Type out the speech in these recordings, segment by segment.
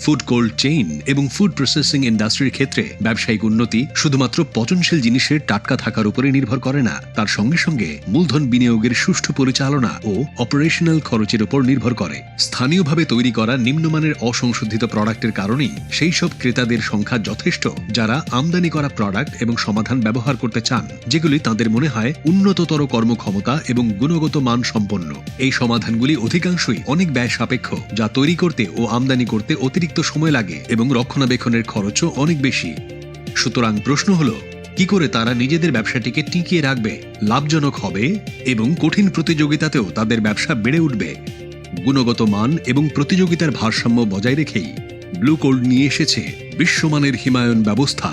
Food cold chain এবং food processing ইন্ডাস্ট্রির ক্ষেত্রে ব্যবসায়িক উন্নতি শুধুমাত্র পচনশীল জিনিসের টাটকা থাকার উপরে নির্ভর করে না, তার সঙ্গে সঙ্গে মূলধন বিনিয়োগের সুষ্ঠু পরিচালনা ও অপারেশনাল খরচের উপর নির্ভর করে। স্থানীয়ভাবে তৈরি করা নিম্নমানের অসংশোধিত প্রোডাক্টের কারণেই সেই সব ক্রেতাদের সংখ্যা যথেষ্ট যারা আমদানি করা প্রোডাক্ট এবং সমাধান ব্যবহার করতে চান, যেগুলি তাদের মনে হয় উন্নততর কর্মক্ষমতা এবং গুণগত মান সম্পন্ন। এই সমাধানগুলি অধিকাংশই অনেক ব্যয় সাপেক্ষ, যা তৈরি করতে ও আমদানি করতে অতিরিক্ত সময় লাগে এবং রক্ষণাবেক্ষণের খরচও অনেক বেশি। সুতরাং প্রশ্ন হলো, কি করে তারা নিজেদের ব্যবসাটিকে টিকিয়ে রাখবে, লাভজনক হবে এবং কঠিন প্রতিযোগিতাতেও তাদের ব্যবসা বেড়ে উঠবে? গুণগত মান এবং প্রতিযোগিতার ভারসাম্য বজায় রেখেই ব্লু কোল্ড নিয়ে এসেছে বিশ্বমানের হিমায়ন ব্যবস্থা।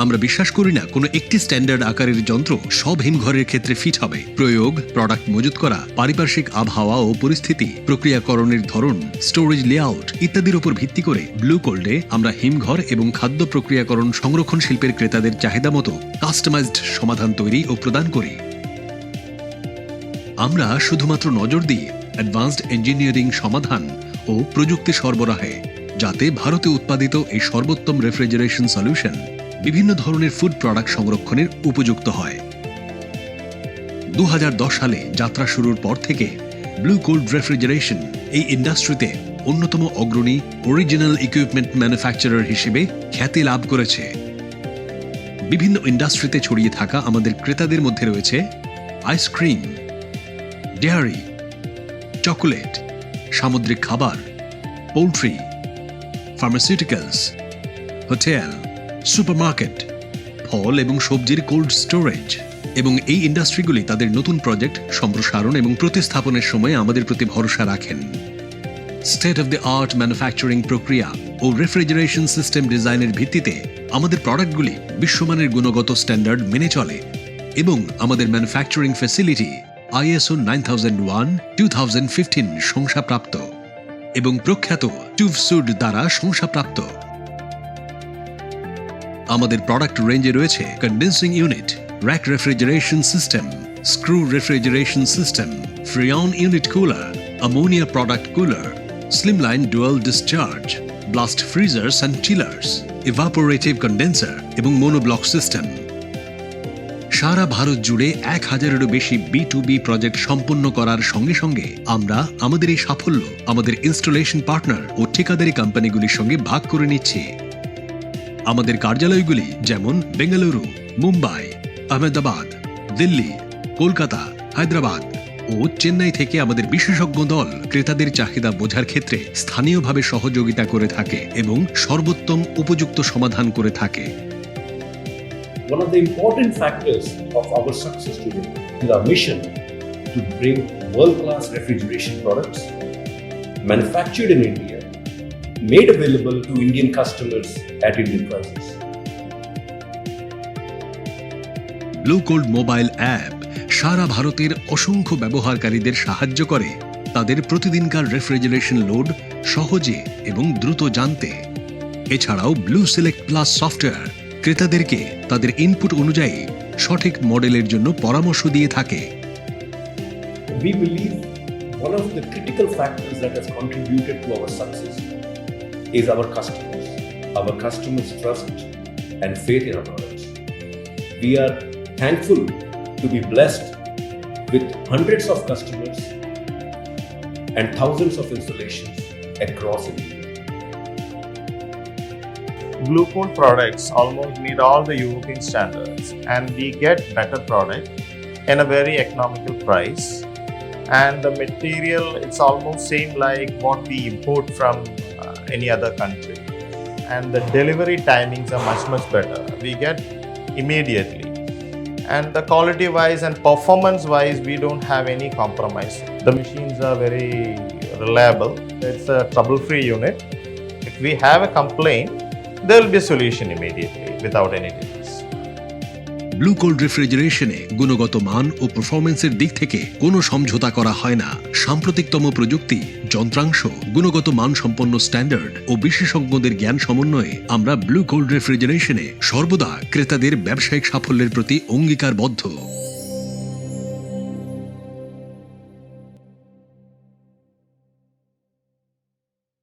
আমরা বিশ্বাস করি না কোনো একটি স্ট্যান্ডার্ড আকারের যন্ত্র সব হিমঘরের ক্ষেত্রে ফিট হবে। প্রয়োগ, প্রোডাক্ট মজুত করা, পারিপার্শ্বিক আবহাওয়া ও পরিস্থিতি, প্রক্রিয়াকরণের ধরন, স্টোরেজ লেআউট ইত্যাদির উপর ভিত্তি করে ব্লু কোল্ডে আমরা হিমঘর এবং খাদ্য প্রক্রিয়াকরণ সংরক্ষণ শিল্পের ক্রেতাদের চাহিদা মতো কাস্টমাইজড সমাধান তৈরি ও প্রদান করি। আমরা শুধুমাত্র নজর দিই অ্যাডভান্সড ইঞ্জিনিয়ারিং সমাধান ও প্রযুক্তি সরবরাহে, যাতে ভারতে উৎপাদিত এই সর্বোত্তম রেফ্রিজারেশন সলিউশন বিভিন্ন ধরনের ফুড প্রোডাক্ট সংরক্ষণের উপযুক্ত হয়। 2010 সালে যাত্রা শুরুর পর থেকে ব্লু কোল্ড রেফ্রিজারেশন এই ইন্ডাস্ট্রিতে অন্যতম অগ্রণী অরিজিনাল ইকুইপমেন্ট ম্যানুফ্যাকচারার হিসেবে খ্যাতি লাভ করেছে। বিভিন্ন ইন্ডাস্ট্রিতে ছড়িয়ে থাকা আমাদের ক্রেতাদের মধ্যে রয়েছে আইসক্রিম, ডেয়ারি, চকোলেট, সামুদ্রিক খাবার, পোল্ট্রি, ফার্মাসিউটিক্যালস, হোটেল, সুপারমার্কেট, ফল এবং সবজির কোল্ড স্টোরেজ। এবং এই ইন্ডাস্ট্রিগুলি তাদের নতুন প্রজেক্ট সম্প্রসারণ এবং প্রতিস্থাপনের সময় আমাদের প্রতি ভরসা রাখেন। State of the art manufacturing প্রক্রিয়া ও রেফ্রিজারেশন সিস্টেম ডিজাইনের ভিত্তিতে আমাদের প্রোডাক্টগুলি বিশ্বমানের গুণগত স্ট্যান্ডার্ড মেনে চলে এবং আমাদের ম্যানুফ্যাকচারিং ফ্যাসিলিটি ISO 9001:2015 শংসাপ্রাপ্ত এবং প্রখ্যাত টুভসুড দ্বারা শংসাপ্রাপ্ত। আমাদের প্রোডাক্ট রেঞ্জে রয়েছে condensing unit, rack refrigeration system, screw refrigeration system, freon unit cooler, ammonia product cooler, slimline dual discharge, blast freezers and chillers, evaporative condenser এবং monoblok সিস্টেম। সারা ভারত জুড়ে 1000-এরও বেশি B2B প্রজেক্ট সম্পন্ন করার সঙ্গে সঙ্গে আমরা আমাদের এই সাফল্য আমাদের ইনস্টলেশন পার্টনার ও ঠিকাদারি কোম্পানিগুলির সঙ্গে ভাগ করে নিচ্ছি। আমাদের কার্যালয়গুলি যেমন বেঙ্গালুরু, মুম্বাই, আহমেদাবাদ, দিল্লি, কলকাতা, হায়দ্রাবাদ ও চেন্নাই থেকে আমাদের বিশেষজ্ঞ দল ক্রেতাদের চাহিদা বোঝার ক্ষেত্রে স্থানীয়ভাবে সহযোগিতা করে থাকে এবং সর্বোত্তম উপযুক্ত সমাধান করে থাকে। One of the important factors of our success today is our mission to bring world-class refrigeration products manufactured in India, made available to Indian customers at Indian prices. Blue Cold mobile app সারা ভারতের অসংখ্য ব্যবহারকারীদের সাহায্য করে তাদের প্রতিদিনকার refrigeration load সহজে এবং দ্রুত জানতে। এছাড়াও ব্লু সিলেক্ট প্লাস সফটওয়্যার ক্রেতাদেরকে তাদের ইনপুট অনুযায়ী সঠিক মডেলের জন্য পরামর্শ দিয়ে থাকে। We believe one of the critical factors that has contributed to our success is our customers' trust and faith in our products. We are thankful to be blessed with hundreds of customers and thousands of installations across India. Blue Cold products almost meet all the European standards, and we get better product in a very economical price. And the material, it's almost same like what we import from any other country. And the delivery timings are much better. We get immediately. And the quality wise and performance wise, we don't have any compromise. The machines are very reliable. It's a trouble-free unit. If we have a complaint, there will be a solution immediately without any delays. Blue Cold রেফ্রিজারেশনে গুণগত মান ও পারফরম্যান্সের দিক থেকে কোনো সমঝোতা করা হয় না। সাম্প্রতিকতম প্রযুক্তি, যন্ত্রাংশ, গুণগত মান সম্পন্ন স্ট্যান্ডার্ড ও বিশেষজ্ঞদের জ্ঞান সমন্বয়ে আমরা ব্লু কোল্ড রেফ্রিজারেশনে সর্বদা ক্রেতাদের ব্যবসায়িক সাফল্যের প্রতি অঙ্গীকারবদ্ধ।